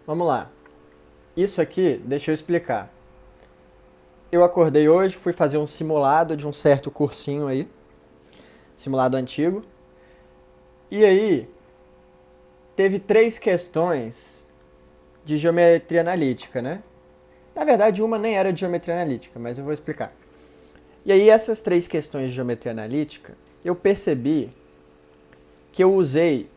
Vamos lá. Isso aqui, deixa eu explicar. Eu acordei hoje, fui fazer um simulado de um certo cursinho aí, simulado antigo. E aí, teve 3 questões de geometria analítica, né? Na verdade, uma nem era de geometria analítica, mas eu vou explicar. E aí, essas 3 questões de geometria analítica, eu percebi que eu usei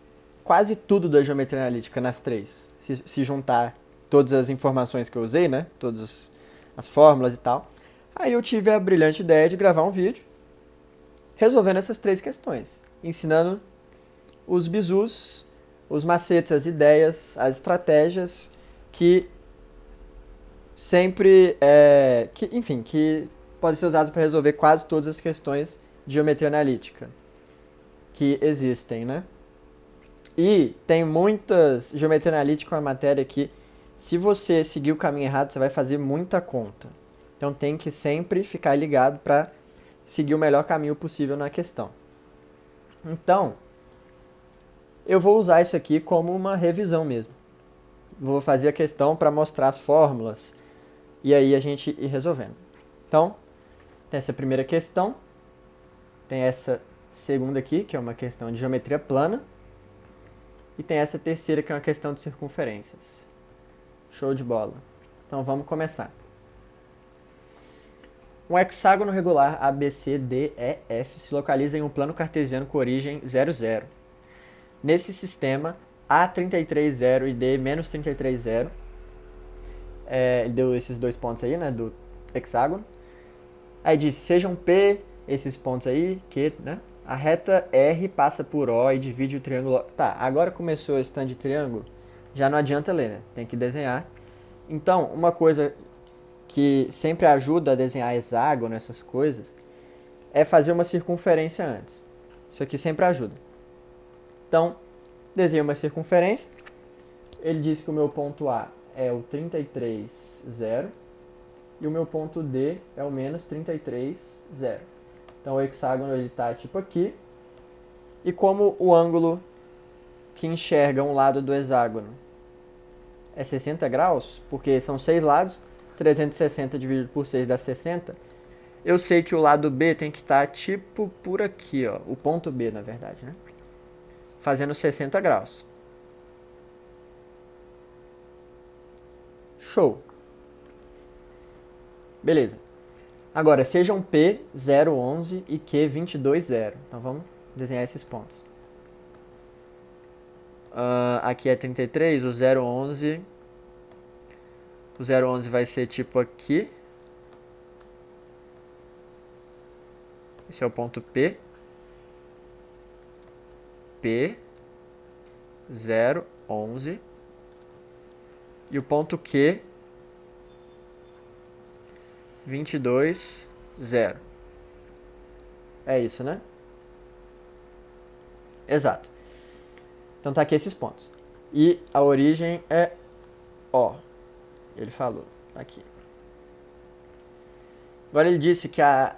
quase tudo da geometria analítica nas três. Se juntar todas as informações que eu usei, né? Todas as fórmulas e tal. Aí eu tive a brilhante ideia de gravar um vídeo resolvendo essas 3 questões, ensinando os bizus, os macetes, as ideias, as estratégias que sempre, que podem ser usadas para resolver quase todas as questões de geometria analítica que existem, né? E tem muitas geometria analítica, uma matéria que, se você seguir o caminho errado, você vai fazer muita conta. Então tem que sempre ficar ligado para seguir o melhor caminho possível na questão. Então, eu vou usar isso aqui como uma revisão mesmo. Vou fazer a questão para mostrar as fórmulas e aí a gente ir resolvendo. Então, tem essa primeira questão, tem essa segunda aqui, que é uma questão de geometria plana, e tem essa terceira, que é uma questão de circunferências. Show de bola. Então vamos começar. Um hexágono regular ABCDEF se localiza em um plano cartesiano com origem 0, 0. Nesse sistema, A33, 0 e D menos 33, 0. Ele deu esses 2 pontos aí, né, do hexágono. Aí diz, sejam P, esses pontos aí, Q, né? A reta R passa por O e divide o triângulo... Tá, agora começou esse tanto de triângulo, já não adianta ler, né? Tem que desenhar. Então, uma coisa que sempre ajuda a desenhar hexágono, essas coisas, é fazer uma circunferência antes. Isso aqui sempre ajuda. Então, desenho uma circunferência. Ele diz que o meu ponto A é o 33, 0. E o meu ponto D é o menos 33, 0. Então o hexágono está tipo aqui. E como o ângulo que enxerga um lado do hexágono é 60 graus, porque são 6 lados, 360 dividido por 6 dá 60, eu sei que o lado B tem que estar tipo por aqui, ó, o ponto B, na verdade, né? Fazendo 60 graus. Show! Beleza. Agora, sejam P 0,11 e Q 22,0. Então vamos desenhar esses pontos. Aqui é 33, o 0,11. O 0,11 vai ser tipo aqui. Esse é o ponto P. P 0,11. E o ponto Q 22, 0. É isso, né? Exato. Então tá aqui esses pontos. E a origem é O. Ele falou aqui. Agora ele disse que a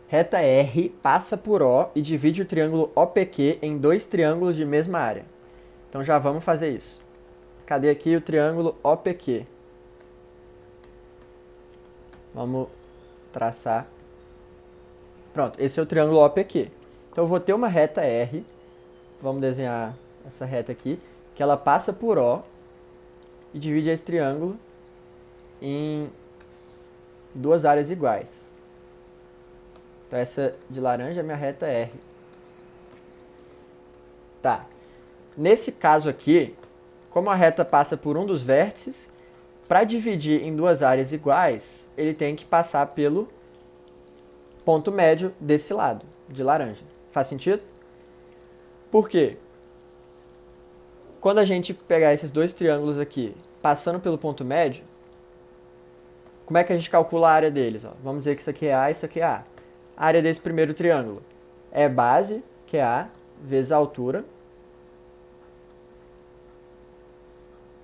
reta R passa por O e divide o triângulo OPQ em 2 triângulos de mesma área. Então já vamos fazer isso. Cadê aqui o triângulo OPQ? Vamos traçar. Pronto, esse é o triângulo OPQ. Então eu vou ter uma reta R. Vamos desenhar essa reta aqui, que ela passa por O e divide esse triângulo em 2 áreas iguais. Então essa de laranja é minha reta R. Tá. Nesse caso aqui, como a reta passa por um dos vértices, para dividir em 2 áreas iguais, ele tem que passar pelo ponto médio desse lado, de laranja. Faz sentido? Por quê? Quando a gente pegar esses 2 triângulos aqui, passando pelo ponto médio, como é que a gente calcula a área deles? Ó? Vamos dizer que isso aqui é A e isso aqui é A. A área desse primeiro triângulo é base, que é A, vezes a altura,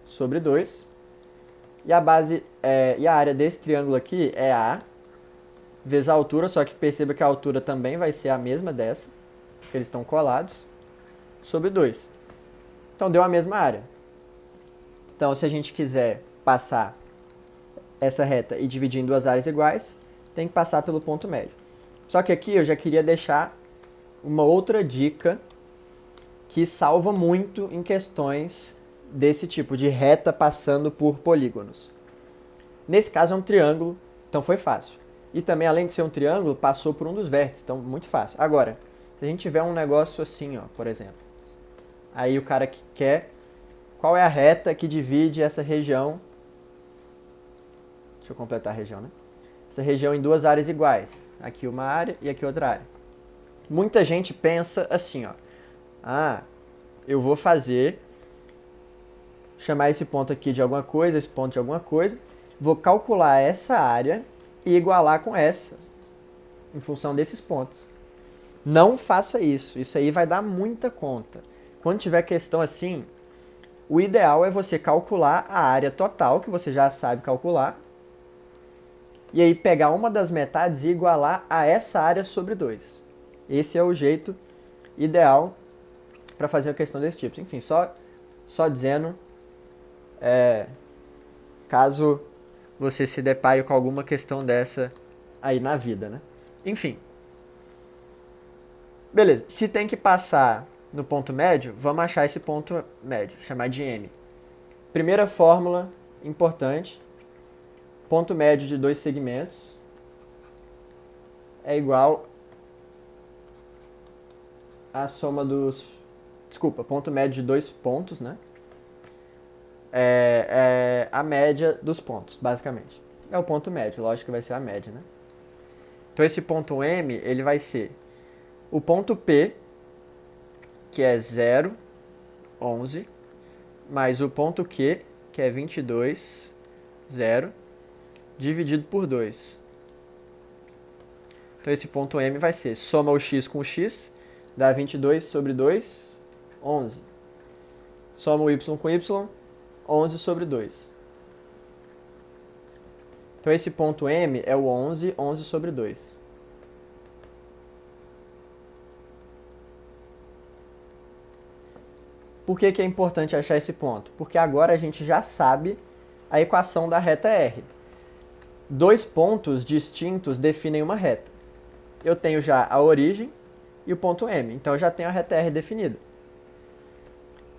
sobre 2. E a área desse triângulo aqui é A, vezes a altura, só que perceba que a altura também vai ser a mesma dessa, porque eles estão colados, sobre 2. Então deu a mesma área. Então, se a gente quiser passar essa reta e dividir em duas áreas iguais, tem que passar pelo ponto médio. Só que aqui eu já queria deixar uma outra dica que salva muito em questões desse tipo, de reta passando por polígonos. Nesse caso é um triângulo, então foi fácil. E também, além de ser um triângulo, passou por um dos vértices, então muito fácil. Agora, se a gente tiver um negócio assim, ó, por exemplo, aí o cara que quer, qual é a reta que divide essa região, deixa eu completar a região, né? Essa região em duas áreas iguais, aqui uma área e aqui outra área. Muita gente pensa assim, ó, eu vou chamar esse ponto aqui de alguma coisa, esse ponto de alguma coisa, vou calcular essa área e igualar com essa, em função desses pontos. Não faça isso, isso aí vai dar muita conta. Quando tiver questão assim, o ideal é você calcular a área total, que você já sabe calcular, e aí pegar uma das metades e igualar a essa área sobre 2. Esse é o jeito ideal para fazer uma questão desse tipo. Enfim, só dizendo, caso você se depare com alguma questão dessa aí na vida, né? Enfim. Beleza, se tem que passar no ponto médio, vamos achar esse ponto médio, chamar de M. Primeira fórmula importante, ponto médio de dois segmentos é igual à soma dos... Desculpa, ponto médio de dois pontos, né? É a média dos pontos, basicamente. É o ponto médio, lógico que vai ser a média, né? Então esse ponto M, ele vai ser o ponto P, que é 0, 11, mais o ponto Q, que é 22, 0, dividido por 2. Então esse ponto M vai ser, soma o x com o x, dá 22 sobre 2, 11. Soma o y com y, 11 sobre 2. Então esse ponto M é o 11, 11 sobre 2. Por que é importante achar esse ponto? Porque agora a gente já sabe a equação da reta R. Dois pontos distintos definem uma reta. Eu tenho já a origem e o ponto M, então eu já tenho a reta R definida.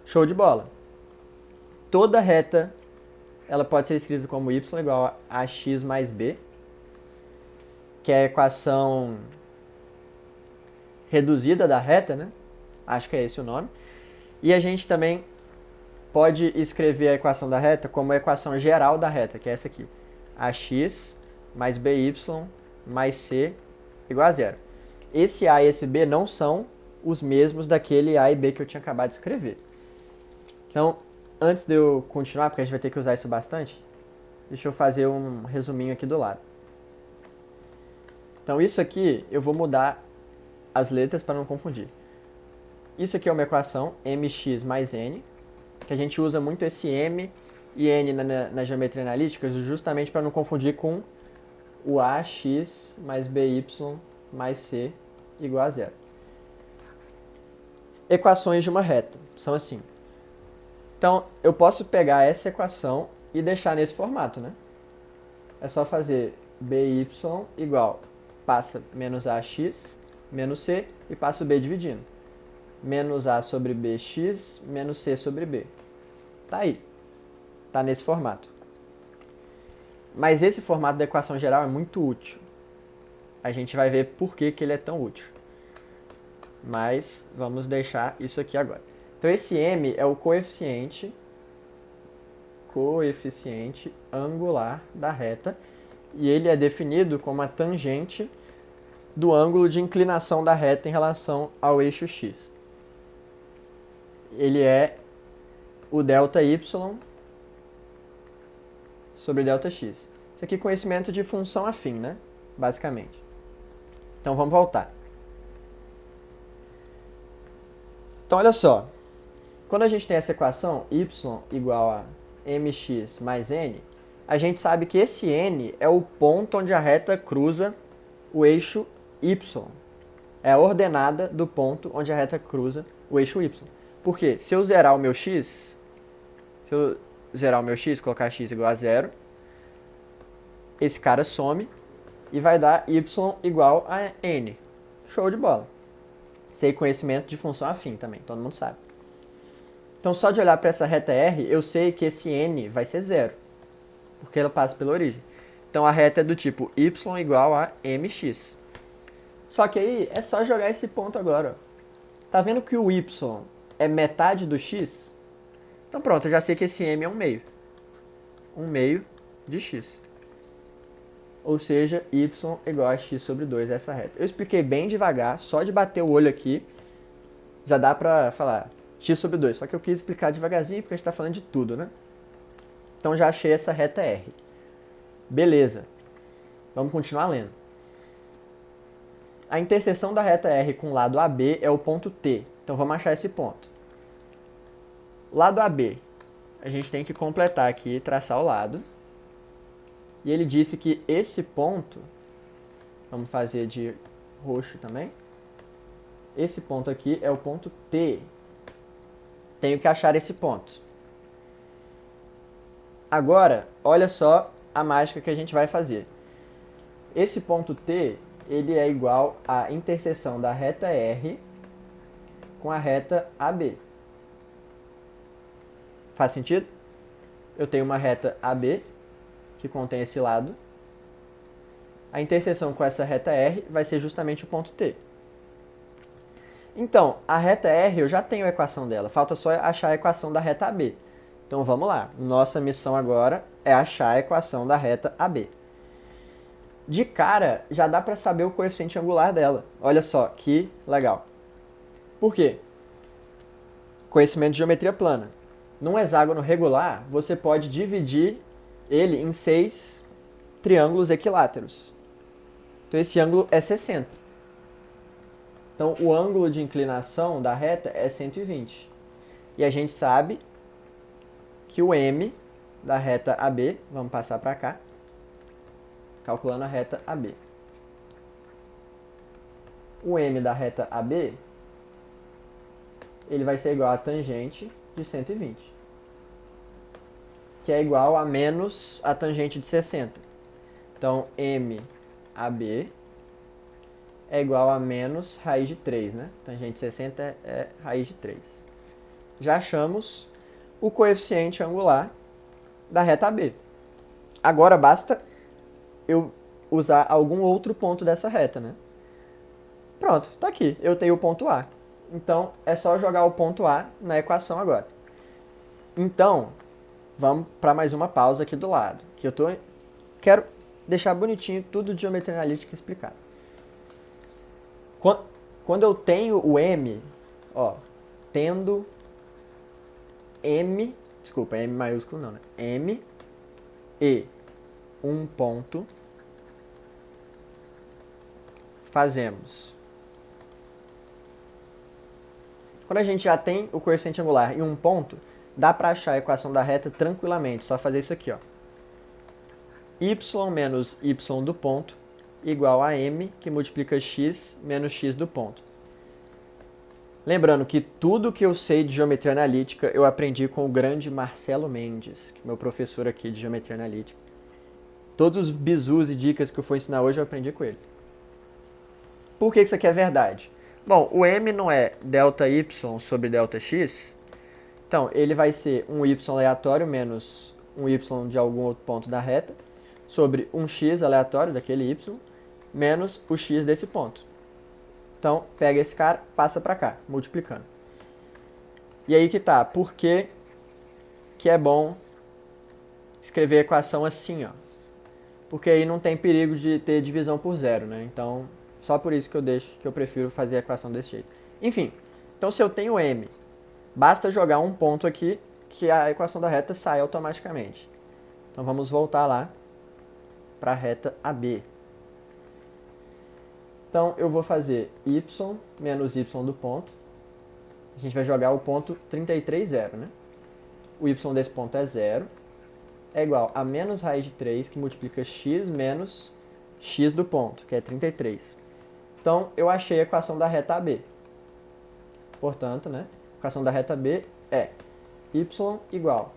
Show de bola! Toda reta ela pode ser escrita como y igual a x mais b, que é a equação reduzida da reta, né? Acho que é esse o nome. E a gente também pode escrever a equação da reta como a equação geral da reta, que é essa aqui. Ax mais by mais c igual a zero. Esse a e esse b não são os mesmos daquele a e b que eu tinha acabado de escrever. Então, antes de eu continuar, porque a gente vai ter que usar isso bastante, deixa eu fazer um resuminho aqui do lado. Então, isso aqui eu vou mudar as letras para não confundir. Isso aqui é uma equação, mx mais n, que a gente usa muito esse m e n na geometria analítica, justamente para não confundir com o ax mais by mais c igual a zero. Equações de uma reta são assim. Então, eu posso pegar essa equação e deixar nesse formato, né? É só fazer by igual, passa menos ax menos c e passa o b dividindo. Menos a sobre bx menos c sobre b. Tá aí. Tá nesse formato. Mas esse formato da equação geral é muito útil. A gente vai ver por que ele é tão útil. Mas vamos deixar isso aqui agora. Então esse m é o coeficiente angular da reta e ele é definido como a tangente do ângulo de inclinação da reta em relação ao eixo x. Ele é o ΔY sobre ΔX. Isso aqui é conhecimento de função afim, né? Basicamente. Então vamos voltar. Então olha só. Quando a gente tem essa equação y igual a mx mais n, a gente sabe que esse n é o ponto onde a reta cruza o eixo y. É a ordenada do ponto onde a reta cruza o eixo y. Porque se eu zerar o meu x, se eu zerar o meu x, colocar x igual a 0, esse cara some e vai dar y igual a n. Show de bola. Sei conhecimento de função afim também, todo mundo sabe. Então, só de olhar para essa reta R, eu sei que esse n vai ser 0, porque ela passa pela origem. Então, a reta é do tipo y igual a mx. Só que aí, é só jogar esse ponto agora. Ó. Tá vendo que o y é metade do x? Então, pronto, eu já sei que esse m é 1/2. 1/2 de x. Ou seja, y igual a x sobre 2, essa reta. Eu expliquei bem devagar, só de bater o olho aqui, já dá pra falar x sobre 2. Só que eu quis explicar devagarzinho, porque a gente tá falando de tudo, né? Então já achei essa reta R. Beleza. Vamos continuar lendo. A interseção da reta R com o lado AB é o ponto T. Então vamos achar esse ponto. Lado AB. A gente tem que completar aqui, traçar o lado. E ele disse que esse ponto, vamos fazer de roxo também. Esse ponto aqui é o ponto T. Tenho que achar esse ponto. Agora, olha só a mágica que a gente vai fazer. Esse ponto T, ele é igual à interseção da reta R com a reta AB. Faz sentido? Eu tenho uma reta AB, que contém esse lado. A interseção com essa reta R vai ser justamente o ponto T. Então, a reta R eu já tenho a equação dela, falta só achar a equação da reta AB. Então vamos lá, nossa missão agora é achar a equação da reta AB. De cara, já dá para saber o coeficiente angular dela. Olha só, que legal. Por quê? Conhecimento de geometria plana. Num hexágono regular, você pode dividir ele em 6 triângulos equiláteros. Então esse ângulo é 60. Então o ângulo de inclinação da reta é 120. E a gente sabe que o M da reta AB, vamos passar para cá, calculando a reta AB. O M da reta AB, ele vai ser igual a tangente de 120. Que é igual a menos a tangente de 60. Então, MAB é igual a menos raiz de 3, né? Tangente de 60 é raiz de 3. Já achamos o coeficiente angular da reta AB. Agora basta eu usar algum outro ponto dessa reta, né? Pronto, tá aqui. Eu tenho o ponto A. Então, é só jogar o ponto A na equação agora. Então, vamos para mais uma pausa aqui do lado. Que quero deixar bonitinho tudo de geometria analítica explicado. Quando eu tenho o M, ó, tendo M, desculpa, M maiúsculo não, né? M e um ponto, fazemos. Quando a gente já tem o coeficiente angular e um ponto, dá para achar a equação da reta tranquilamente, só fazer isso aqui, ó. Y menos y do ponto igual a m, que multiplica x menos x do ponto. Lembrando que tudo que eu sei de geometria analítica eu aprendi com o grande Marcelo Mendes, que é meu professor aqui de geometria analítica. Todos os bizus e dicas que eu for ensinar hoje eu aprendi com ele. Por que isso aqui é verdade? Bom, o m não é delta y sobre delta x, então ele vai ser um y aleatório menos um y de algum outro ponto da reta, sobre um x aleatório daquele y, menos o x desse ponto. Então, pega esse cara, passa para cá, multiplicando. E aí que tá, por que é bom escrever a equação assim, ó? Porque aí não tem perigo de ter divisão por zero, né? Então, só por isso que eu prefiro fazer a equação desse jeito. Enfim, então se eu tenho m, basta jogar um ponto aqui que a equação da reta sai automaticamente. Então vamos voltar lá para a reta AB. Então, eu vou fazer y menos y do ponto. A gente vai jogar o ponto 33, 0, né? O y desse ponto é 0. É igual a menos raiz de 3, que multiplica x menos x do ponto, que é 33. Então, eu achei a equação da reta AB. Portanto, né? A equação da reta B é y igual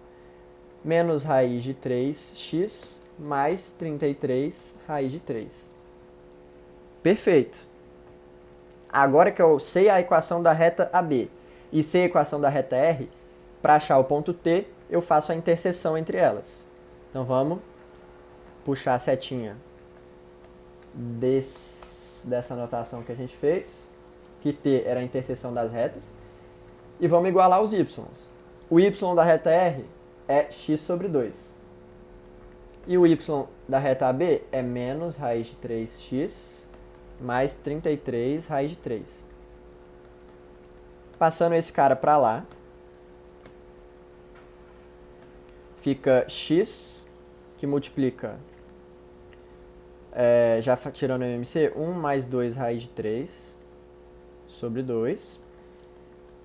menos raiz de 3x mais 33 raiz de 3. Perfeito. Agora que eu sei a equação da reta AB e sei a equação da reta R, para achar o ponto T, eu faço a interseção entre elas. Então vamos puxar a setinha dessa anotação que a gente fez, que T era a interseção das retas, e vamos igualar os y. O y da reta R é x sobre 2. E o y da reta AB é menos raiz de 3x mais 33 raiz de 3. Passando esse cara para lá, fica x, que multiplica, já tirando o MMC, 1 mais 2 raiz de 3 sobre 2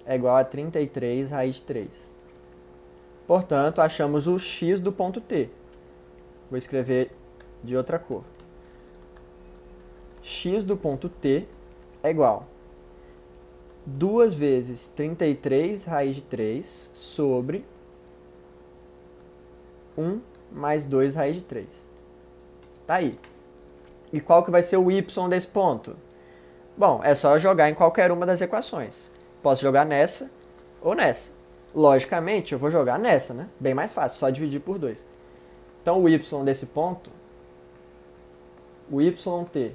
é igual a 33 raiz de 3. Portanto, achamos o x do ponto T. Vou escrever de outra cor. X do ponto T é igual a 2 vezes 33 raiz de 3 sobre 1 mais 2 raiz de 3. Tá aí. E qual que vai ser o y desse ponto? Bom, é só jogar em qualquer uma das equações. Posso jogar nessa ou nessa. Logicamente, eu vou jogar nessa, né? Bem mais fácil, só dividir por 2. Então, o y desse ponto, o yt,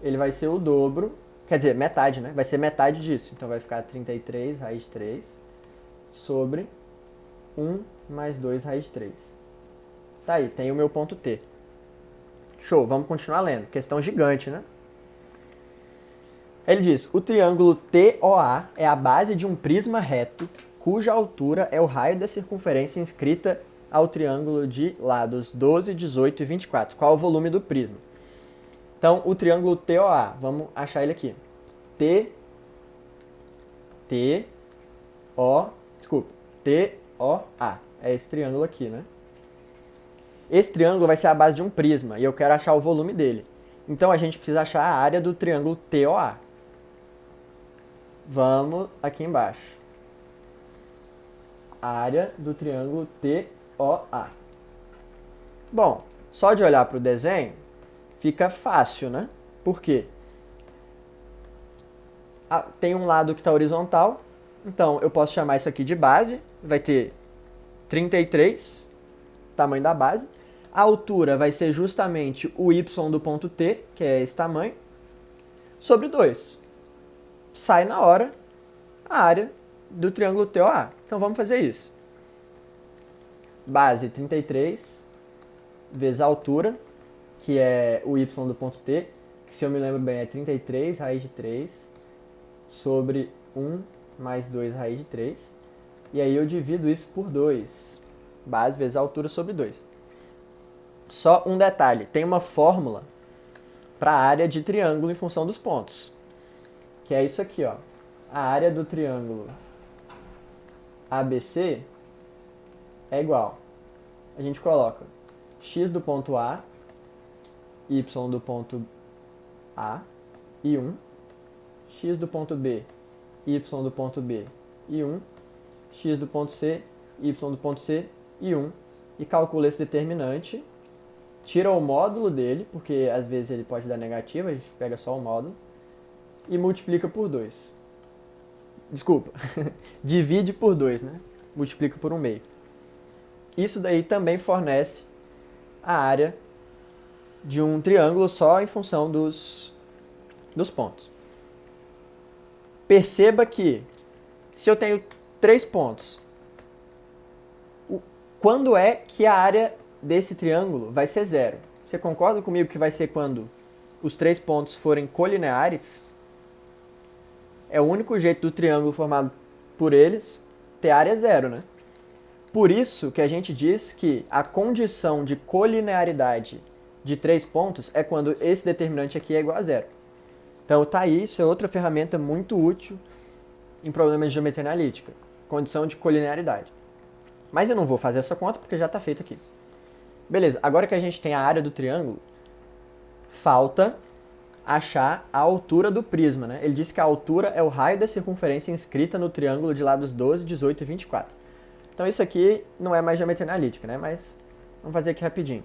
ele vai ser o dobro, quer dizer, metade, né? Vai ser metade disso. Então, vai ficar 33 raiz de 3 sobre 1 mais 2 raiz de 3. Tá aí, tem o meu ponto T. Show, vamos continuar lendo. Questão gigante, né? Ele diz, o triângulo TOA é a base de um prisma reto, cuja altura é o raio da circunferência inscrita ao triângulo de lados 12, 18 e 24. Qual é o volume do prisma? Então, o triângulo TOA, vamos achar ele aqui. TOA. É esse triângulo aqui, né? Esse triângulo vai ser a base de um prisma e eu quero achar o volume dele. Então, a gente precisa achar a área do triângulo TOA. Vamos aqui embaixo. Área do triângulo TOA. Bom, só de olhar para o desenho, fica fácil, né? Por quê? Tem um lado que está horizontal, então eu posso chamar isso aqui de base, vai ter 33, tamanho da base. A altura vai ser justamente o y do ponto T, que é esse tamanho, sobre 2. Sai na hora a área do triângulo TOA. Então vamos fazer isso. Base 33 vezes a altura, que é o y do ponto T, que se eu me lembro bem é 33 raiz de 3 sobre 1 mais 2 raiz de 3. E aí eu divido isso por 2. Base vezes a altura sobre 2. Só um detalhe, tem uma fórmula para a área de triângulo em função dos pontos. Que é isso aqui, ó. A área do triângulo ABC é igual. A gente coloca x do ponto A, y do ponto A e 1, x do ponto B, y do ponto B e 1, x do ponto C, y do ponto C e 1. E calcula esse determinante, tira o módulo dele, porque às vezes ele pode dar negativo, a gente pega só o módulo, e multiplica por 2. Desculpa, divide por 2, né? Multiplica por 1/2. Isso daí também fornece a área de um triângulo só em função dos pontos. Perceba que, se eu tenho 3 pontos, quando é que a área desse triângulo vai ser 0? Você concorda comigo que vai ser quando os 3 pontos forem colineares? É o único jeito do triângulo formado por eles ter área 0, né? Por isso que a gente diz que a condição de colinearidade de 3 pontos é quando esse determinante aqui é igual a 0. Então tá aí, isso é outra ferramenta muito útil em problemas de geometria analítica. Condição de colinearidade. Mas eu não vou fazer essa conta porque já está feito aqui. Beleza, agora que a gente tem a área do triângulo, falta achar a altura do prisma, né? Ele disse que a altura é o raio da circunferência inscrita no triângulo de lados 12, 18 e 24. Então isso aqui não é mais geometria analítica, né? Mas vamos fazer aqui rapidinho.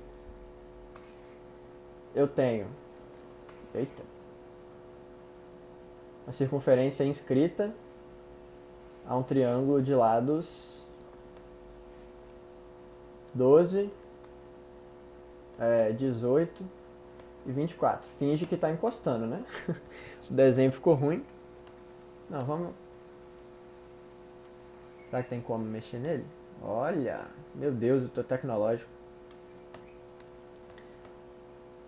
Eu tenho uma circunferência inscrita a um triângulo de lados 12, 18 e 24. Finge que está encostando, né? O desenho ficou ruim. Não, vamos... Será que tem como mexer nele? Olha, meu Deus, eu tô tecnológico.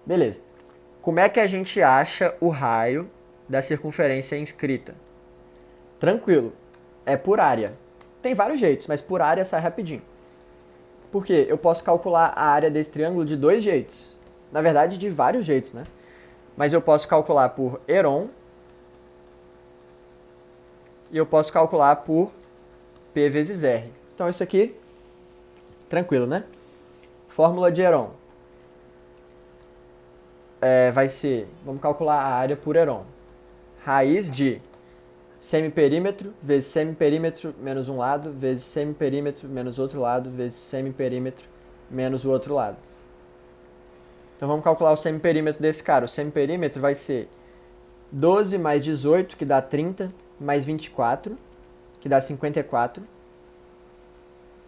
Beleza. Como é que a gente acha o raio da circunferência inscrita? Tranquilo. É por área. Tem vários jeitos, mas por área sai rapidinho. Por quê? Eu posso calcular a área desse triângulo de dois jeitos. Na verdade, de vários jeitos, né? Mas eu posso calcular por Heron e eu posso calcular por P vezes R. Então isso aqui, tranquilo, né? Fórmula de Heron. Vai ser, vamos calcular a área por Heron. Raiz de semiperímetro vezes semiperímetro menos um lado, vezes semiperímetro menos outro lado, vezes semiperímetro menos o outro lado. Então vamos calcular o semiperímetro desse cara. O semiperímetro vai ser 12 mais 18, que dá 30, mais 24, que dá 54,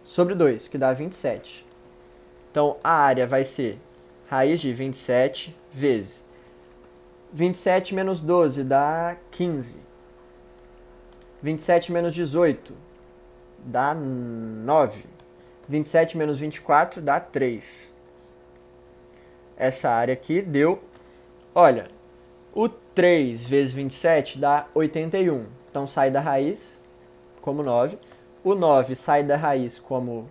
sobre 2, que dá 27. Então a área vai ser raiz de 27 vezes 27 menos 12 dá 15. 27 menos 18 dá 9. 27 menos 24 dá 3. Essa área aqui deu... Olha, o 3 vezes 27 dá 81. Então sai da raiz como 9. O 9 sai da raiz como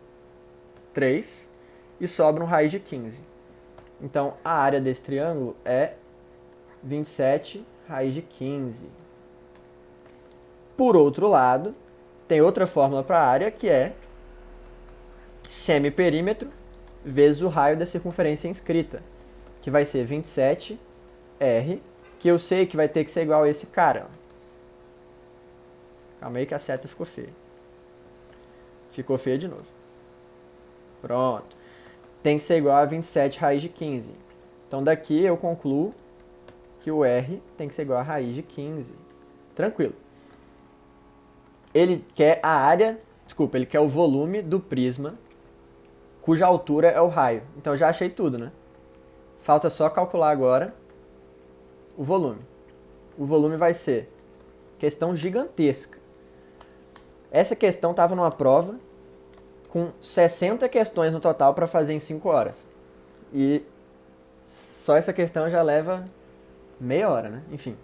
3. E sobra um raiz de 15. Então a área desse triângulo é 27 raiz de 15. Por outro lado, tem outra fórmula para a área que é semiperímetro vezes o raio da circunferência inscrita, que vai ser 27R, que eu sei que vai ter que ser igual a esse cara. Calma aí que a seta ficou feia. Ficou feia de novo. Pronto. Tem que ser igual a 27 raiz de 15. Então daqui eu concluo que o R tem que ser igual a raiz de 15. Tranquilo. Ele quer a área, ele quer o volume do prisma, cuja altura é o raio. Então eu já achei tudo, né? Falta só calcular agora o volume. O volume vai ser questão gigantesca. Essa questão estava numa prova com 60 questões no total para fazer em 5 horas. E só essa questão já leva meia hora, né? Enfim.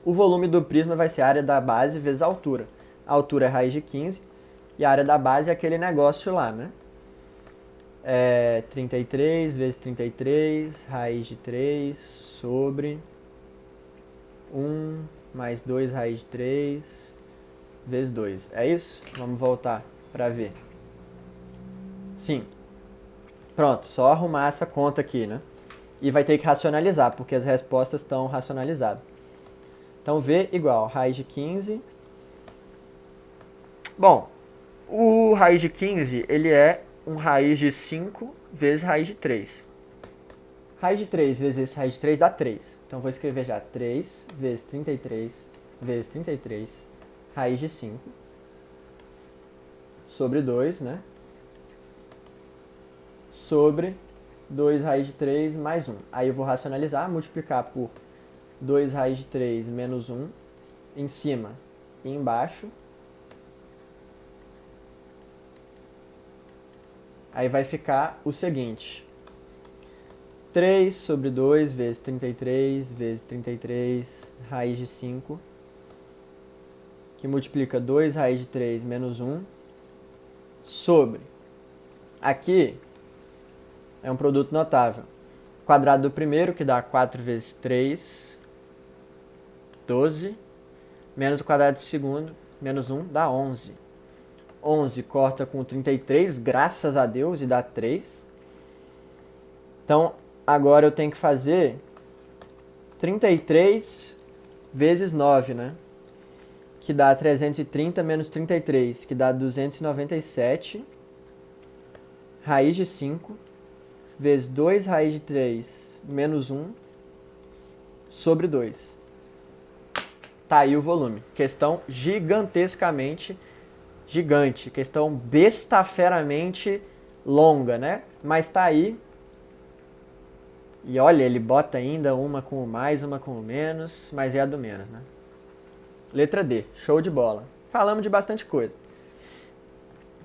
O volume do prisma vai ser a área da base vezes a altura. A altura é raiz de 15 e a área da base é aquele negócio lá, né? 33 vezes 33, raiz de 3 sobre 1 mais 2 raiz de 3 vezes 2. É isso? Vamos voltar para ver. Sim. Pronto, só arrumar essa conta aqui, né? E vai ter que racionalizar, porque as respostas estão racionalizadas. Então, V igual raiz de 15. Bom, o raiz de 15, ele é um raiz de 5 vezes raiz de 3. Raiz de 3 vezes raiz de 3 dá 3. Então, vou escrever já 3 vezes 33 vezes 33, raiz de 5, sobre 2, né? Sobre 2 raiz de 3 mais 1. Aí eu vou racionalizar, multiplicar por 2 raiz de 3 menos 1 em cima e embaixo. Aí vai ficar o seguinte. 3 sobre 2 vezes 33 vezes 33 raiz de 5, que multiplica 2 raiz de 3 menos 1, sobre, aqui é um produto notável, quadrado do primeiro, que dá 4 vezes 3, 12, menos o quadrado do segundo, menos 1, dá 11. 11 corta com 33, graças a Deus, e dá 3. Então, agora eu tenho que fazer 33 vezes 9, né? que dá 330 menos 33, que dá 297, raiz de 5, vezes 2 raiz de 3 menos 1, sobre 2. Tá aí o volume. Questão gigantescamente gigante. Questão bestaferamente longa, né? Mas tá aí. E olha, ele bota ainda uma com o mais, uma com o menos, mas é a do menos, né? Letra D, show de bola. Falamos de bastante coisa.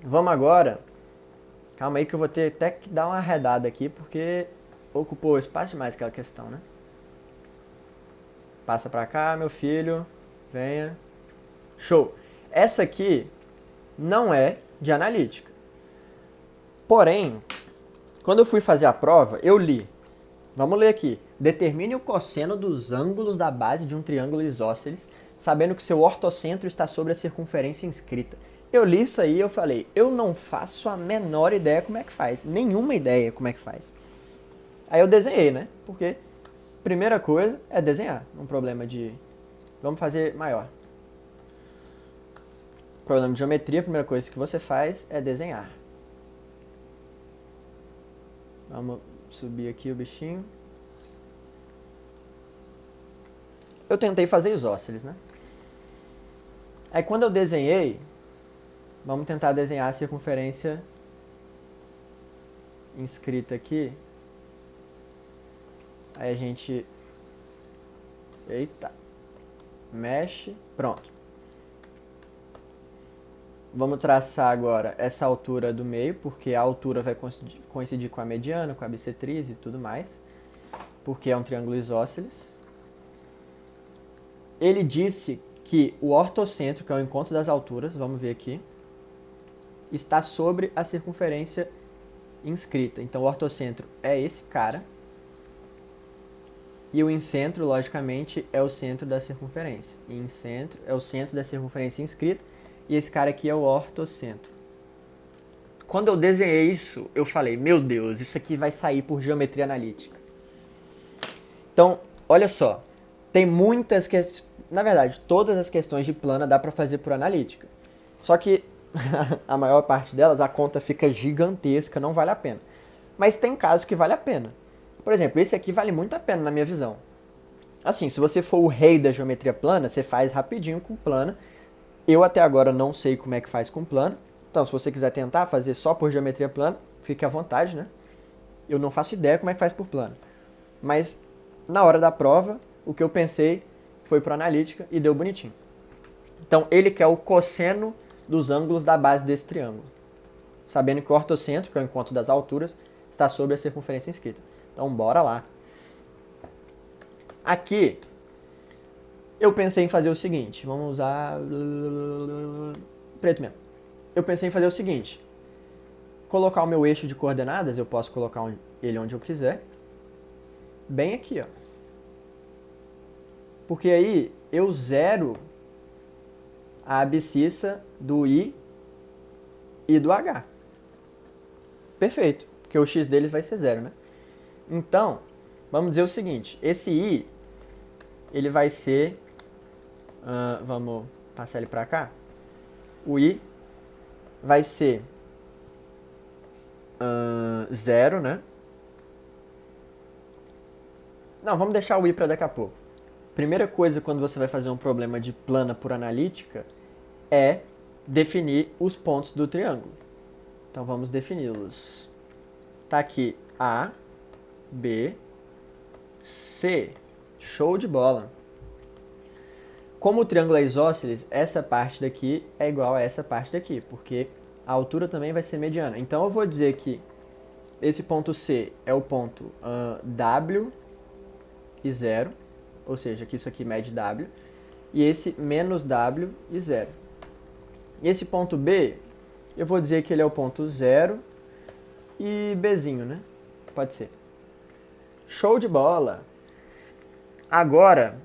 Vamos agora. Calma aí que eu vou ter até que dar uma arredada aqui, porque ocupou espaço demais aquela questão, né? Passa pra cá, meu filho. Venha. Show. Essa aqui não é de analítica. Porém, quando eu fui fazer a prova, eu li. Vamos ler aqui. Determine o cosseno dos ângulos da base de um triângulo isósceles, sabendo que seu ortocentro está sobre a circunferência inscrita. Eu li isso aí e eu falei, eu não faço a menor ideia como é que faz. Nenhuma ideia como é que faz. Aí eu desenhei, né? Porque primeira coisa é desenhar. Um problema de... Vamos fazer maior. Problema de geometria, a primeira coisa que você faz é desenhar. Vamos subir aqui o bichinho. Eu tentei fazer isósceles, né? Aí quando eu desenhei, vamos tentar desenhar a circunferência inscrita aqui. Aí a gente... Eita. Mexe. Pronto. Vamos traçar agora essa altura do meio, porque a altura vai coincidir com a mediana, com a bissetriz e tudo mais. Porque é um triângulo isósceles. Ele disse que o ortocentro, que é o encontro das alturas, vamos ver aqui, está sobre a circunferência inscrita. Então o ortocentro é esse cara. E o incentro, logicamente, é o centro da circunferência. E incentro é o centro da circunferência inscrita. E esse cara aqui é o ortocentro. Quando eu desenhei isso, eu falei, meu Deus, isso aqui vai sair por geometria analítica. Então, olha só. Tem muitas questões... Na verdade, todas as questões de plana dá para fazer por analítica. Só que a maior parte delas, a conta fica gigantesca, não vale a pena. Mas tem casos que vale a pena. Por exemplo, esse aqui vale muito a pena na minha visão. Assim, se você for o rei da geometria plana, você faz rapidinho com plana. Eu até agora não sei como é que faz com plana. Então, se você quiser tentar fazer só por geometria plana, fique à vontade, né? Eu não faço ideia como é que faz por plana. Mas, na hora da prova, o que eu pensei foi para analítica e deu bonitinho. Então, ele quer o cosseno dos ângulos da base desse triângulo. Sabendo que o ortocentro, que é o encontro das alturas, está sobre a circunferência inscrita. Então, bora lá. Aqui, eu pensei em fazer o seguinte. Vamos usar... preto mesmo. Eu pensei em fazer o seguinte. Colocar o meu eixo de coordenadas, eu posso colocar ele onde eu quiser. Bem aqui, ó. Porque aí eu zero a abscissa do I e do H. Perfeito, porque o X deles vai ser zero, né? Então, vamos dizer o seguinte, esse I, ele vai ser, vamos passar ele para cá, o I vai ser zero, né? Não, vamos deixar o I para daqui a pouco. Primeira coisa quando você vai fazer um problema de plana por analítica é definir os pontos do triângulo. Então vamos defini-los. Tá aqui A, B, C. Show de bola. Como o triângulo é isósceles, essa parte daqui é igual a essa parte daqui, porque a altura também vai ser mediana. Então eu vou dizer que esse ponto C é o ponto W e 0. Ou seja, que isso aqui mede W, e esse menos W e 0. E esse ponto B, eu vou dizer que ele é o ponto 0 e Bzinho, né? Pode ser. Show de bola! Agora,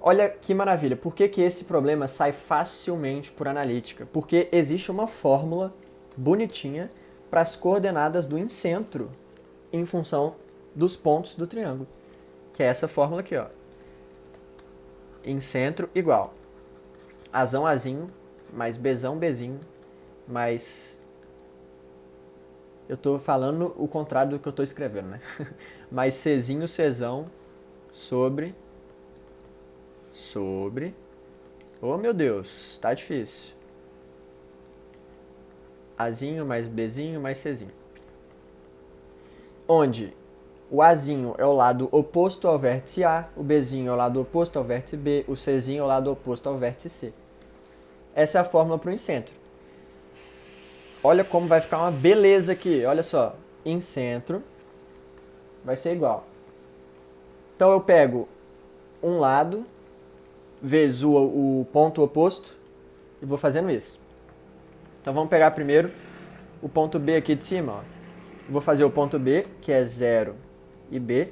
olha que maravilha. Por que esse problema sai facilmente por analítica? Porque existe uma fórmula bonitinha para as coordenadas do incentro em função dos pontos do triângulo. Que é essa fórmula aqui, ó. Incentro igual. Azão, Azinho, mais Bzão, Bzinho, mais... Eu tô falando o contrário do que eu tô escrevendo, né? Mais Czinho, Czão, sobre... Oh, meu Deus, tá difícil. Azinho, mais Bzinho, mais Czinho. Onde o Azinho é o lado oposto ao vértice A, o Bzinho é o lado oposto ao vértice B, o Czinho é o lado oposto ao vértice C. Essa é a fórmula para o incentro. Olha como vai ficar uma beleza aqui. Olha só. Incentro vai ser igual. Então eu pego um lado vezes o ponto oposto e vou fazendo isso. Então vamos pegar primeiro o ponto B aqui de cima. Ó. Vou fazer o ponto B, que é 0 e B,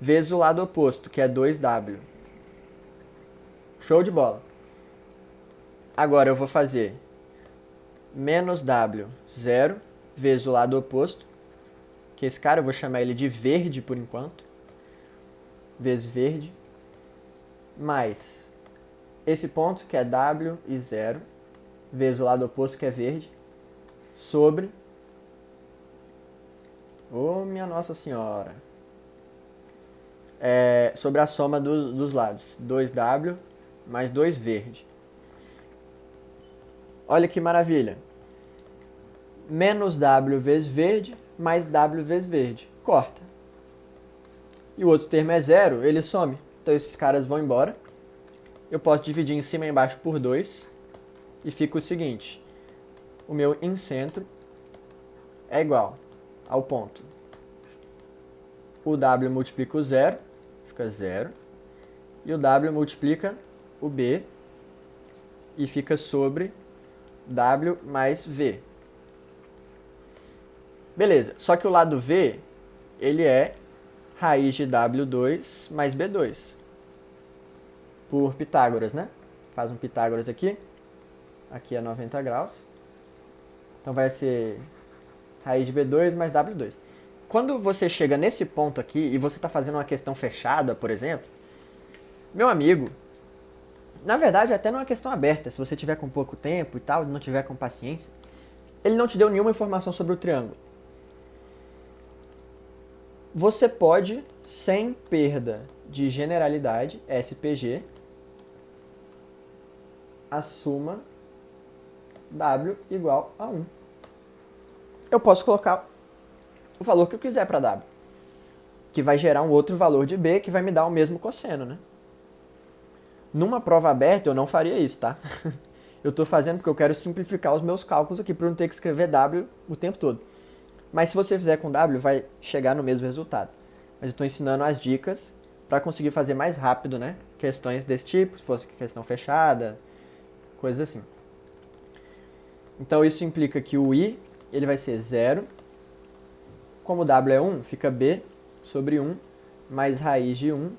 vezes o lado oposto, que é 2W. Show de bola. Agora eu vou fazer menos W, 0, vezes o lado oposto, que esse cara eu vou chamar ele de verde por enquanto, vezes verde, mais esse ponto, que é W e 0, vezes o lado oposto, que é verde, sobre... Oh, minha Nossa Senhora! Sobre a soma dos lados, 2W mais 2 verde. Olha que maravilha. Menos W vezes verde, mais W vezes verde. Corta. E o outro termo é 0, ele some. Então esses caras vão embora. Eu posso dividir em cima e embaixo por 2. E fica o seguinte. O meu incentro é igual ao ponto. O W multiplica o 0, fica 0. E o W multiplica o B e fica sobre W mais V. Beleza, só que o lado V, ele é raiz de W2 mais B2. Por Pitágoras, né? Faz um Pitágoras aqui. Aqui é 90 graus. Então vai ser raiz de B2 mais W2. Quando você chega nesse ponto aqui e você está fazendo uma questão fechada, por exemplo, meu amigo, na verdade até não é uma questão aberta, se você tiver com pouco tempo e tal, não tiver com paciência, ele não te deu nenhuma informação sobre o triângulo. Você pode, sem perda de generalidade, SPG, a suma W igual a 1. Eu posso colocar o valor que eu quiser para W, que vai gerar um outro valor de B que vai me dar o mesmo cosseno, né? Numa prova aberta eu não faria isso, tá? Eu estou fazendo porque eu quero simplificar os meus cálculos aqui para não ter que escrever W o tempo todo. Mas se você fizer com W, vai chegar no mesmo resultado. Mas eu estou ensinando as dicas para conseguir fazer mais rápido, né? Questões desse tipo, se fosse questão fechada, coisas assim. Então isso implica que o I ele vai ser 0. Como W é 1, fica B sobre 1 mais raiz de 1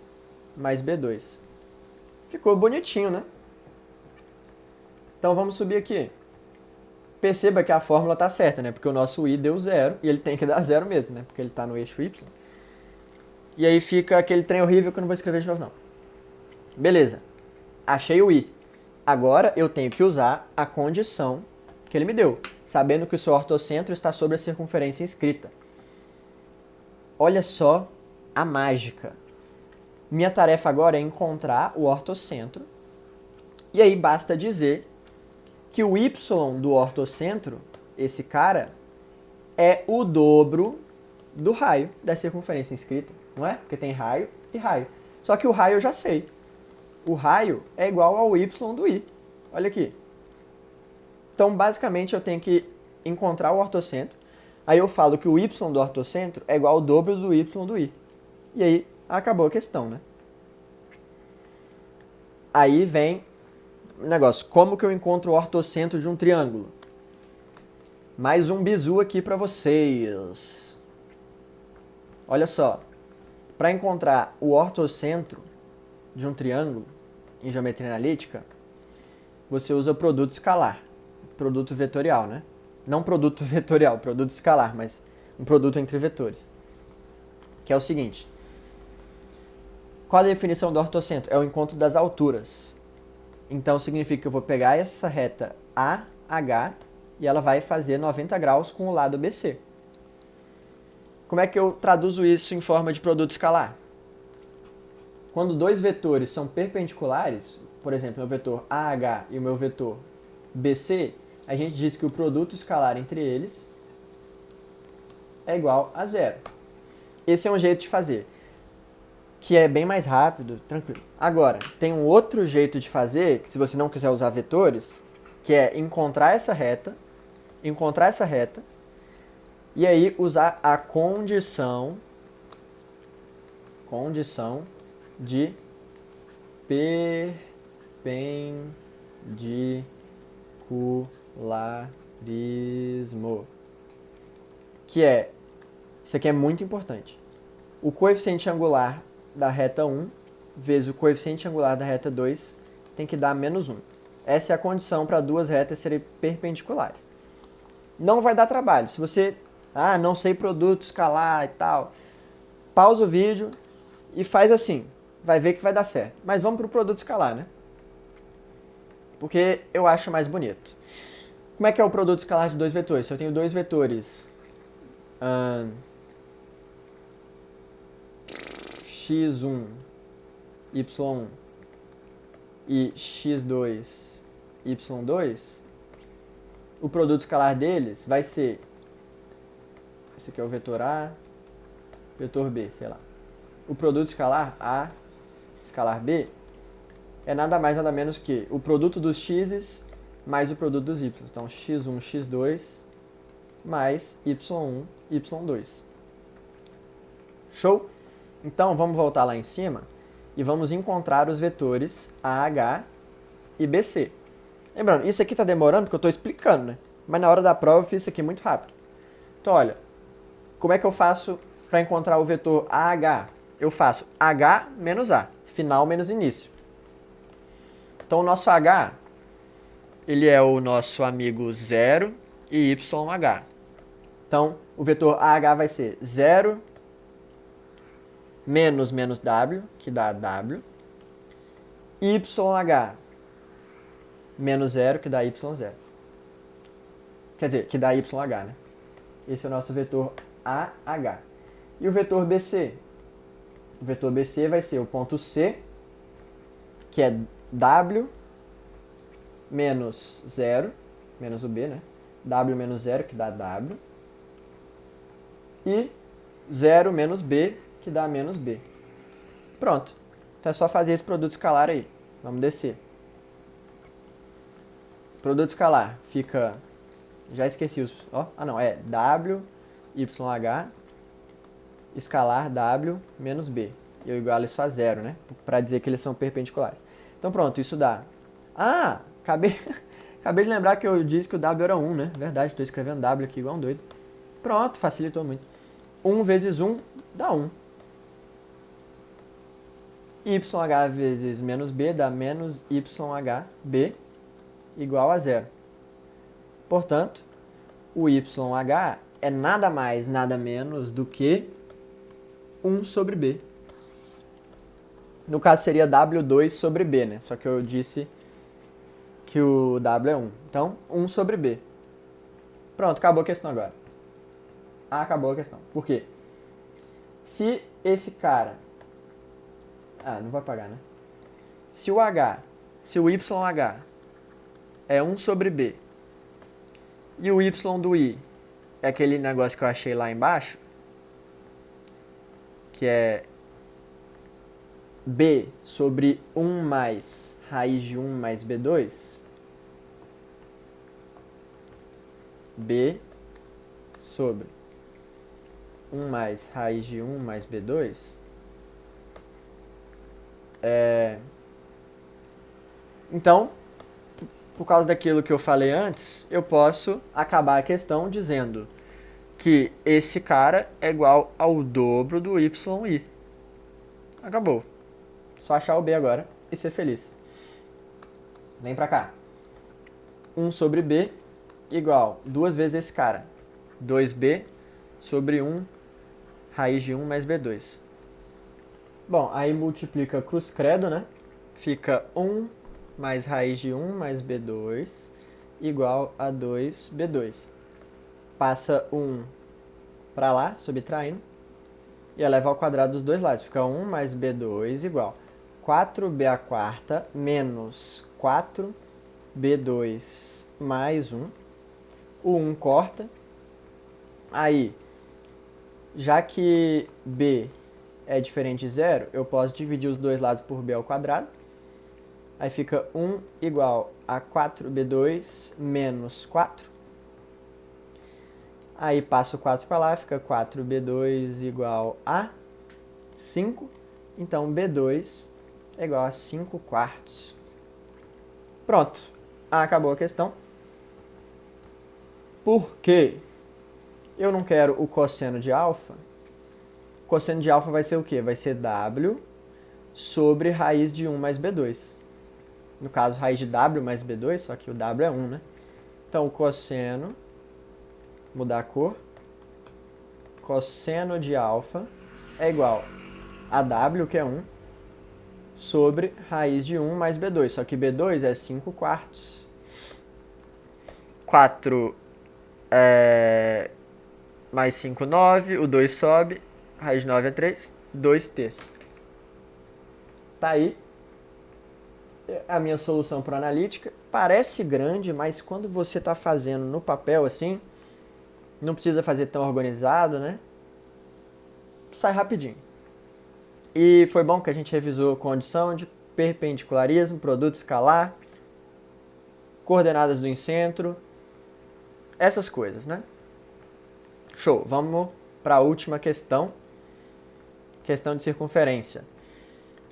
mais B2. Ficou bonitinho, né? Então vamos subir aqui. Perceba que a fórmula está certa, né? Porque o nosso I deu 0 e ele tem que dar 0 mesmo, né? Porque ele está no eixo Y. E aí fica aquele trem horrível que eu não vou escrever de novo, não. Beleza. Achei o I. Agora eu tenho que usar a condição que ele me deu, sabendo que o seu ortocentro está sobre a circunferência inscrita. Olha só a mágica. Minha tarefa agora é encontrar o ortocentro. E aí basta dizer que o y do ortocentro, esse cara, é o dobro do raio da circunferência inscrita, não é? Porque tem raio e raio. Só que o raio eu já sei. O raio é igual ao y do i. Olha aqui. Então, basicamente, eu tenho que encontrar o ortocentro. Aí eu falo que o y do ortocentro é igual ao dobro do y do i. E aí, acabou a questão, né? Aí vem o negócio. Como que eu encontro o ortocentro de um triângulo? Mais um bizu aqui para vocês. Olha só. Para encontrar o ortocentro de um triângulo em geometria analítica, você usa produto escalar. Produto vetorial, né? Não produto vetorial, produto escalar, mas um produto entre vetores. Que é o seguinte. Qual a definição do ortocentro? É o encontro das alturas. Então significa que eu vou pegar essa reta AH e ela vai fazer 90 graus com o lado BC. Como é que eu traduzo isso em forma de produto escalar? Quando dois vetores são perpendiculares, por exemplo, meu vetor AH e o meu vetor BC, a gente diz que o produto escalar entre eles é igual a zero. Esse é um jeito de fazer, que é bem mais rápido, tranquilo. Agora, tem um outro jeito de fazer, que se você não quiser usar vetores, que é encontrar essa reta, e aí usar a condição de perpendicularismo. Que é, isso aqui é muito importante. O coeficiente angular da reta 1 vezes o coeficiente angular da reta 2 tem que dar menos 1. Essa é a condição para duas retas serem perpendiculares. Não vai dar trabalho. Se você, não sei produto escalar e tal, pausa o vídeo e faz assim. Vai ver que vai dar certo. Mas vamos para o produto escalar, né? Porque eu acho mais bonito. Como é que é o produto escalar de dois vetores? Se eu tenho dois vetores x1, y1 e x2, y2, o produto escalar deles vai ser, esse aqui é o vetor A, vetor B, sei lá. O produto escalar A, escalar B, é nada mais nada menos que o produto dos x's mais o produto dos y. Então, x1, x2 mais y1, y2. Show? Então, vamos voltar lá em cima e vamos encontrar os vetores AH e BC. Lembrando, isso aqui está demorando porque eu estou explicando, né? Mas na hora da prova eu fiz isso aqui muito rápido. Então, olha, como é que eu faço para encontrar o vetor AH? Eu faço H menos A, final menos início. Então, o nosso H, ele é o nosso amigo 0 e YH. Então, o vetor AH vai ser 0 menos W, que dá W, YH menos 0, que dá Y0. Quer dizer, que dá YH, né? Esse é o nosso vetor AH. E o vetor BC? O vetor BC vai ser o ponto C, que é W menos 0, menos o B, né? W menos 0, que dá W. E 0 menos B, que dá menos B. Pronto. Então é só fazer esse produto escalar aí. Vamos descer. Produto escalar fica... Já esqueci os... é W, YH, escalar W menos B. Eu igualo isso a 0, né? Para dizer que eles são perpendiculares. Então pronto, isso dá... acabei de lembrar que eu disse que o W era 1, né? Verdade, estou escrevendo W aqui igual um doido. Pronto, facilitou muito. 1 vezes 1 dá 1. YH vezes menos B dá menos YHB igual a 0. Portanto, o YH é nada mais, nada menos do que 1 sobre B. No caso seria W2 sobre B, né? Só que eu disse que o W é 1. Então, 1 sobre B. Pronto, acabou a questão agora. Acabou a questão. Por quê? Se esse cara... não vai apagar, né? Se o YH é 1 sobre B e o Y do I é aquele negócio que eu achei lá embaixo, que é B sobre 1 mais raiz de 1 mais B2, B sobre 1 mais raiz de 1 mais B2, então, por causa daquilo que eu falei antes, eu posso acabar a questão dizendo que esse cara é igual ao dobro do YI. Acabou. Só achar o B agora e ser feliz. Vem pra cá. 1 sobre B igual 2 vezes esse cara. 2B sobre 1 raiz de 1 mais B2. Bom, aí multiplica cruz credo, né? Fica 1 mais raiz de 1 mais B2 igual a 2B2. Passa o 1 para lá, subtraindo, e eleva ao quadrado dos dois lados. Fica 1 mais B2 igual 4B à quarta menos 4B2 mais 1. O 1 corta. Aí, já que B é diferente de 0, eu posso dividir os dois lados por B ao quadrado. Aí fica 1 igual a 4B2 menos 4. Aí passa o 4 para lá, fica 4B2 igual a 5. Então, B2 é igual a 5 quartos. Pronto. Acabou a questão. Por quê? Eu não quero o cosseno de alfa. O cosseno de alfa vai ser o quê? Vai ser W sobre raiz de 1 mais B2. No caso, raiz de W mais B2, só que o W é 1, né? Então, o cosseno, mudar a cor, cosseno de alfa é igual a W, que é 1, sobre raiz de 1 mais B2. Só que B2 é 5 quartos. 4 mais 5, 9. O 2 sobe. Raiz de 9 é 3. 2 terços. Tá aí a minha solução para analítica. Parece grande, mas quando você está fazendo no papel assim, não precisa fazer tão organizado, né? Sai rapidinho. E foi bom que a gente revisou condição de perpendicularismo, produto escalar, coordenadas do incentro, essas coisas, né? Show, vamos para a última questão. Questão de circunferência.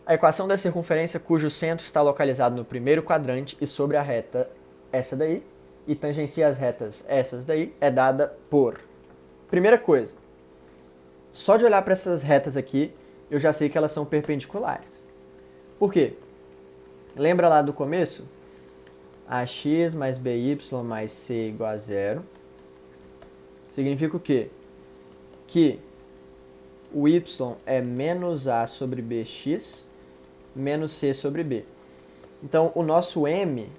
A equação da circunferência cujo centro está localizado no primeiro quadrante e sobre a reta essa daí, e tangencia as retas essas daí, é dada por... Primeira coisa, só de olhar para essas retas aqui, eu já sei que elas são perpendiculares. Por quê? Lembra lá do começo? AX mais BY mais C igual a 0. Significa o quê? Que o y é menos A sobre BX menos C sobre B. Então, o nosso M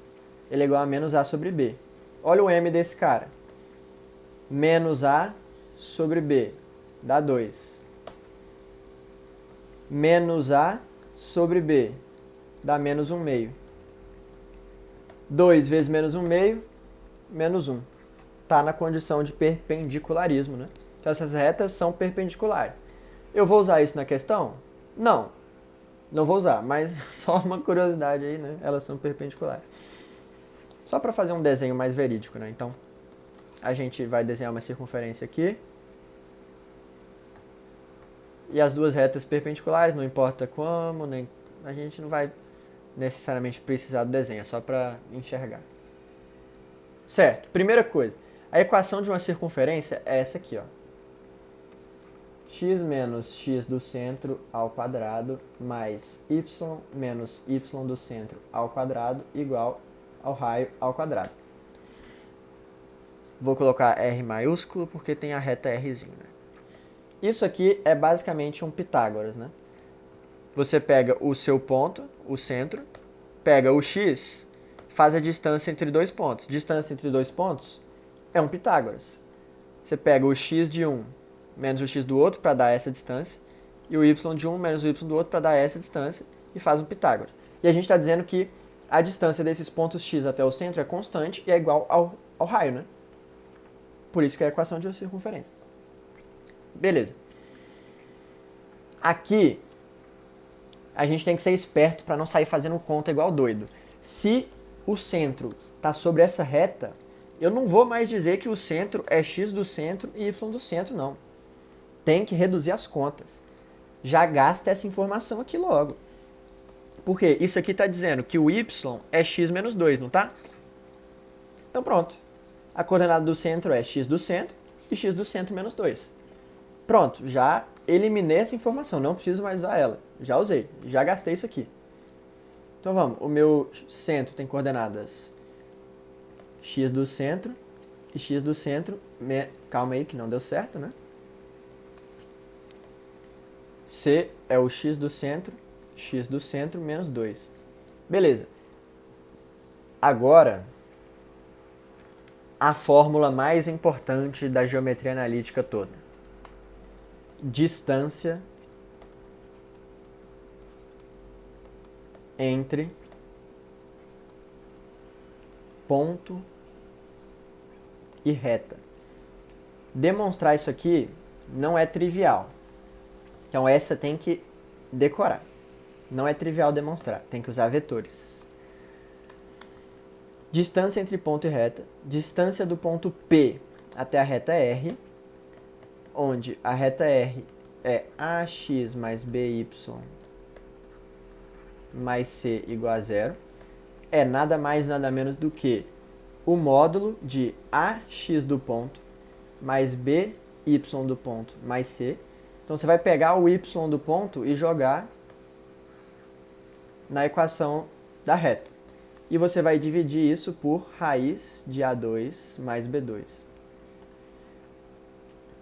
ele é igual a menos A sobre B. Olha o M desse cara. Menos A sobre B dá 2. Menos A sobre B dá menos 1 meio. 2 vezes menos 1 meio, menos 1. Está na condição de perpendicularismo, né? Então, essas retas são perpendiculares. Eu vou usar isso na questão? Não. Não vou usar, mas só uma curiosidade aí, né? Elas são perpendiculares. Só para fazer um desenho mais verídico, né? Então, a gente vai desenhar uma circunferência aqui. E as duas retas perpendiculares, não importa como, nem a gente não vai necessariamente precisar do desenho, é só para enxergar. Certo, primeira coisa. A equação de uma circunferência é essa aqui, ó. X menos x do centro ao quadrado mais y menos y do centro ao quadrado igual ao raio ao quadrado. Vou colocar R maiúsculo porque tem a reta Rzinha. Isso aqui é basicamente um Pitágoras, né? Você pega o seu ponto, o centro, pega o x, faz a distância entre dois pontos. Distância entre dois pontos é um Pitágoras. Você pega o x de um menos o x do outro para dar essa distância, e o y de um menos o y do outro para dar essa distância, e faz um Pitágoras. E a gente está dizendo que a distância desses pontos x até o centro é constante e é igual ao raio, né? Por isso que é a equação de uma circunferência. Beleza. Aqui, a gente tem que ser esperto para não sair fazendo conta igual doido. Se o centro está sobre essa reta, eu não vou mais dizer que o centro é x do centro e y do centro, não. Tem que reduzir as contas. Já gasta essa informação aqui logo. Porque isso aqui está dizendo que o y é x menos 2, não tá? Então pronto. A coordenada do centro é x do centro e x do centro menos 2. Pronto, já eliminei essa informação, não preciso mais usar ela. Já usei, já gastei isso aqui. Então vamos, o meu centro tem coordenadas x do centro e x do centro... Calma aí que não deu certo, né? C é o x do centro menos 2. Beleza. Agora, a fórmula mais importante da geometria analítica toda. Distância entre ponto e reta. Demonstrar isso aqui não é trivial. Então essa tem que decorar. Não é trivial demonstrar, tem que usar vetores. Distância entre ponto e reta. Distância do ponto P até a reta R, onde a reta R é AX mais BY mais C igual a zero. É nada mais, nada menos do que o módulo de AX do ponto mais BY do ponto mais C. Então você vai pegar o Y do ponto e jogar na equação da reta. E você vai dividir isso por raiz de A2 mais B2.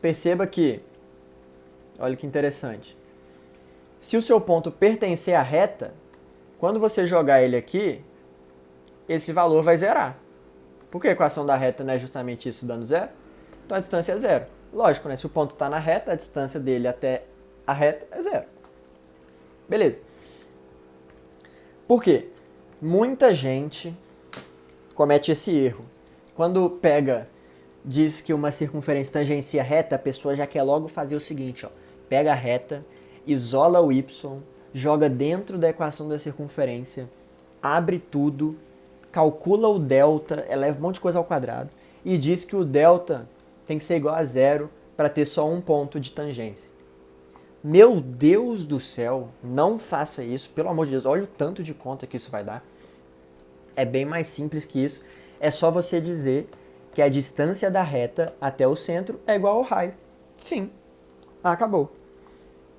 Perceba que, olha que interessante, se o seu ponto pertencer à reta, quando você jogar ele aqui, esse valor vai zerar. Porque a equação da reta não é justamente isso dando zero? Então a distância é zero. Lógico, né? Se o ponto está na reta, a distância dele até a reta é zero. Beleza. Por quê? Muita gente comete esse erro. Quando diz que uma circunferência tangencia a reta, a pessoa já quer logo fazer o seguinte, ó. Pega a reta, isola o y, joga dentro da equação da circunferência, abre tudo, calcula o delta, eleva um monte de coisa ao quadrado e diz que o delta tem que ser igual a zero para ter só um ponto de tangência. Meu Deus do céu, não faça isso, pelo amor de Deus, olha o tanto de conta que isso vai dar. É bem mais simples que isso, é só você dizer que a distância da reta até o centro é igual ao raio. Fim. Acabou.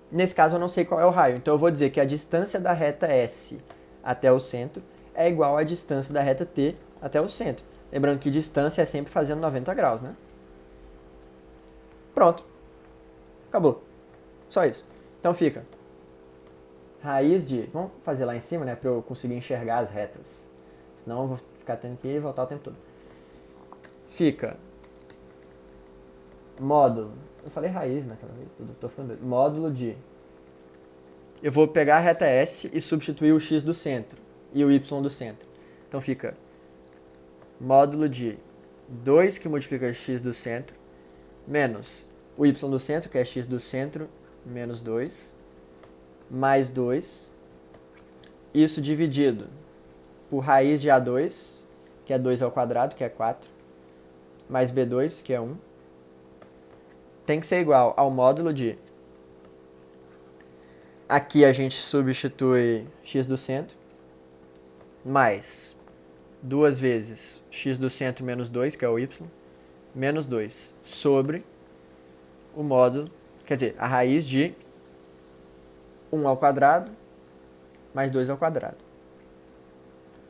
Nesse caso eu não sei qual é o raio, então eu vou dizer que a distância da reta S até o centro é igual à distância da reta T até o centro. Lembrando que distância é sempre fazendo 90 graus, né? Pronto. Acabou. Só isso. Então fica raiz de... Vamos fazer lá em cima, né? Para eu conseguir enxergar as retas. Senão eu vou ficar tendo que ir e voltar o tempo todo. Fica módulo... Eu falei raiz naquela vez. Tô falando módulo de... Eu vou pegar a reta S e substituir o x do centro e o y do centro. Então fica módulo de 2 que multiplica x do centro menos o y do centro, que é x do centro, menos 2, mais 2, isso dividido por raiz de A2, que é 2 ao quadrado, que é 4, mais B2, que é 1, tem que ser igual ao módulo de... Aqui a gente substitui x do centro, mais 2 vezes x do centro menos 2, que é o y, menos 2, sobre o módulo, quer dizer, a raiz de 1 ao quadrado mais 2 ao quadrado.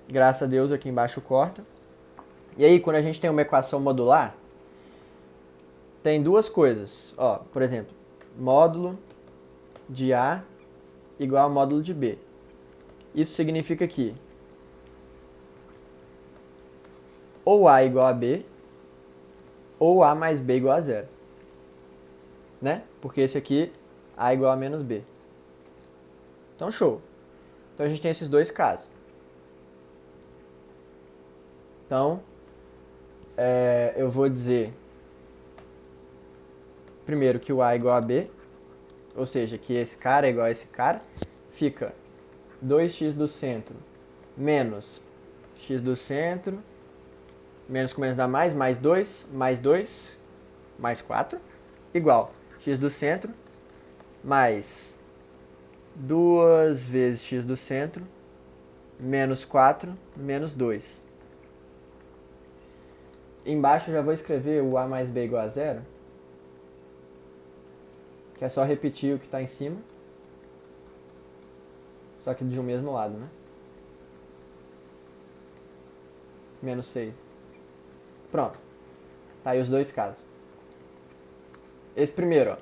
Graças a Deus aqui embaixo corta. E aí, quando a gente tem uma equação modular, tem duas coisas. Ó, por exemplo, módulo de A igual ao módulo de B. Isso significa que ou A igual a B, ou A mais B igual a zero. Né? Porque esse aqui, A igual a menos B. Então, show. Então, a gente tem esses dois casos. Então, eu vou dizer primeiro que o A é igual a B, ou seja, que esse cara é igual a esse cara, fica 2x do centro menos x do centro, menos com menos dá mais 2, mais 4, igual x do centro, mais 2 vezes x do centro, menos 4, menos 2. Embaixo eu já vou escrever o A mais B igual a zero, que é só repetir o que está em cima, só que de um mesmo lado, né? Menos 6. Pronto. Tá aí os dois casos. Esse primeiro, ó.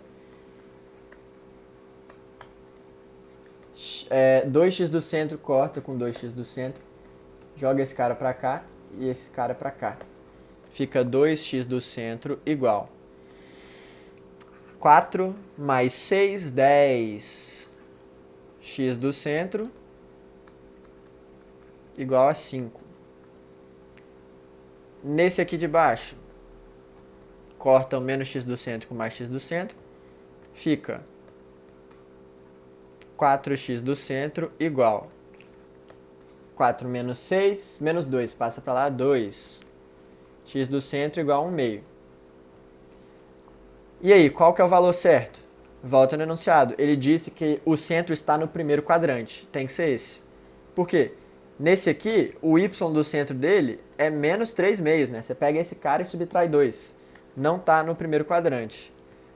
2x do centro corta com 2x do centro. joga esse cara para cá e esse cara para cá. Fica 2x do centro igual 4 mais 6, 10. X do centro igual a 5. Nesse aqui de baixo, corta o menos x do centro com mais x do centro. Fica 4x do centro igual 4 menos 6, menos 2, passa para lá, 2. X do centro igual a 1 meio. E aí, qual que é o valor certo? Volta no enunciado. Ele disse que o centro está no primeiro quadrante. Tem que ser esse. Por quê? Nesse aqui, o y do centro dele é menos 3 meios, né? Você pega esse cara e subtrai 2. Não está no primeiro quadrante.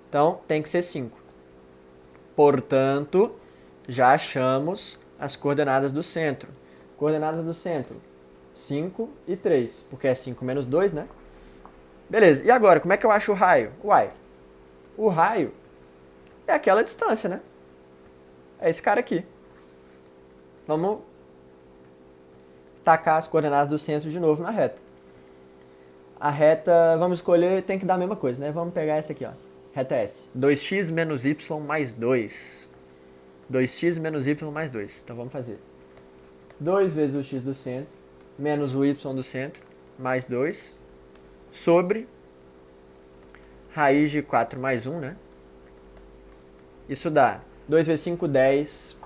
Então, tem que ser 5. Portanto, já achamos as coordenadas do centro. Coordenadas do centro, 5 e 3, porque é 5 menos 2, né? Beleza, e agora, como é que eu acho o raio? Uai, o raio é aquela distância, né? É esse cara aqui. Vamos tacar as coordenadas do centro de novo na reta. A reta, vamos escolher, tem que dar a mesma coisa, né? Vamos pegar essa aqui, ó. Reta S. 2x menos y mais 2. 2x menos y mais 2. Então vamos fazer 2 vezes o x do centro, menos o y do centro, mais 2, sobre raiz de 4 mais 1, né? Isso dá 2 vezes 5, 10.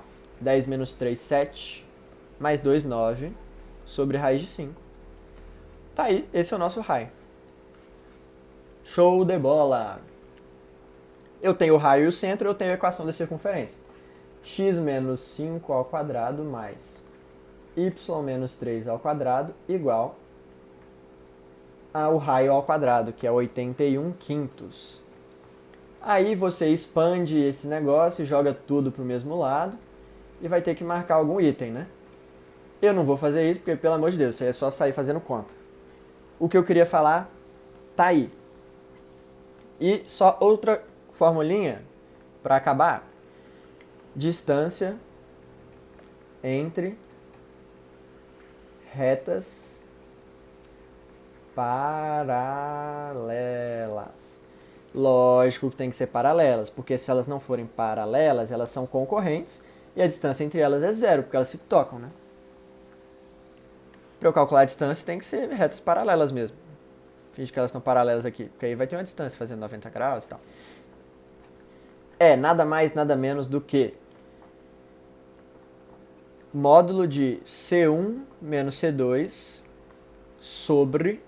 10 menos 3, 7. Mais 2, 9. Sobre raiz de 5. Tá aí, esse é o nosso raio. Show de bola! Eu tenho o raio e o centro, eu tenho a equação da circunferência. X menos 5 ao quadrado mais y menos 3 ao quadrado igual ao raio ao quadrado, que é 81 quintos. Aí você expande esse negócio, joga tudo para o mesmo lado e vai ter que marcar algum item, né? Eu não vou fazer isso porque, pelo amor de Deus, isso aí é só sair fazendo conta. O que eu queria falar tá aí. E só outra formulinha para acabar. Distância entre retas paralelas. Lógico que tem que ser paralelas, porque se elas não forem paralelas, elas são concorrentes e a distância entre elas é zero, porque elas se tocam, né? Para eu calcular a distância, tem que ser retas paralelas mesmo. Finge que elas estão paralelas aqui, porque aí vai ter uma distância fazendo 90 graus e tal. É nada mais, nada menos do que módulo de C1 menos C2 sobre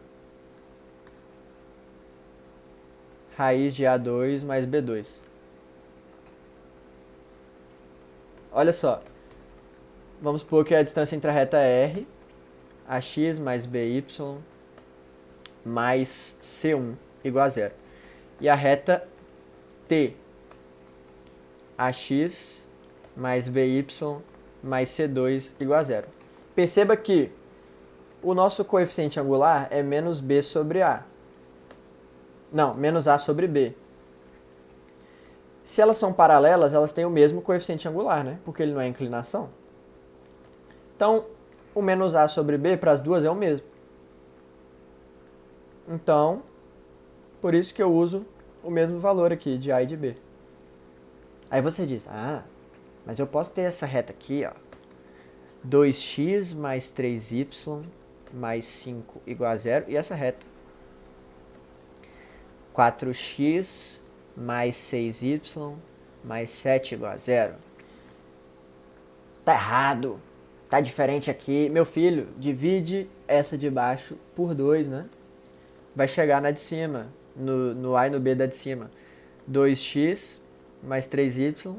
raiz de A2 mais B2. Olha só. Vamos supor que a distância entre a reta R, AX mais BY mais C1 igual a zero. E a reta T, AX mais BY mais C2 igual a zero. Perceba que o nosso coeficiente angular é menos B sobre A. Não, menos A sobre B. Se elas são paralelas, elas têm o mesmo coeficiente angular, né? Porque ele não é inclinação. Então, o menos A sobre B para as duas é o mesmo. Então, por isso que eu uso o mesmo valor aqui de A e de B. Aí você diz, mas eu posso ter essa reta aqui, ó. 2x mais 3y mais 5 igual a zero. E essa reta. 4x mais 6y mais 7 igual a zero. Tá errado. Tá diferente aqui. Meu filho, divide essa de baixo por 2, né? Vai chegar na de cima. No A e no B da de cima. 2x mais 3y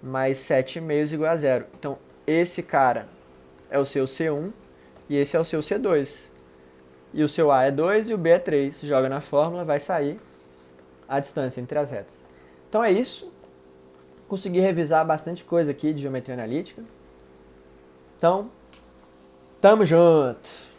mais 7 meios igual a zero. Então, esse cara é o seu C1 e esse é o seu C2. E o seu A é 2 e o B é 3. Joga na fórmula, vai sair a distância entre as retas. Então é isso. Consegui revisar bastante coisa aqui de geometria analítica. Então, tamo junto!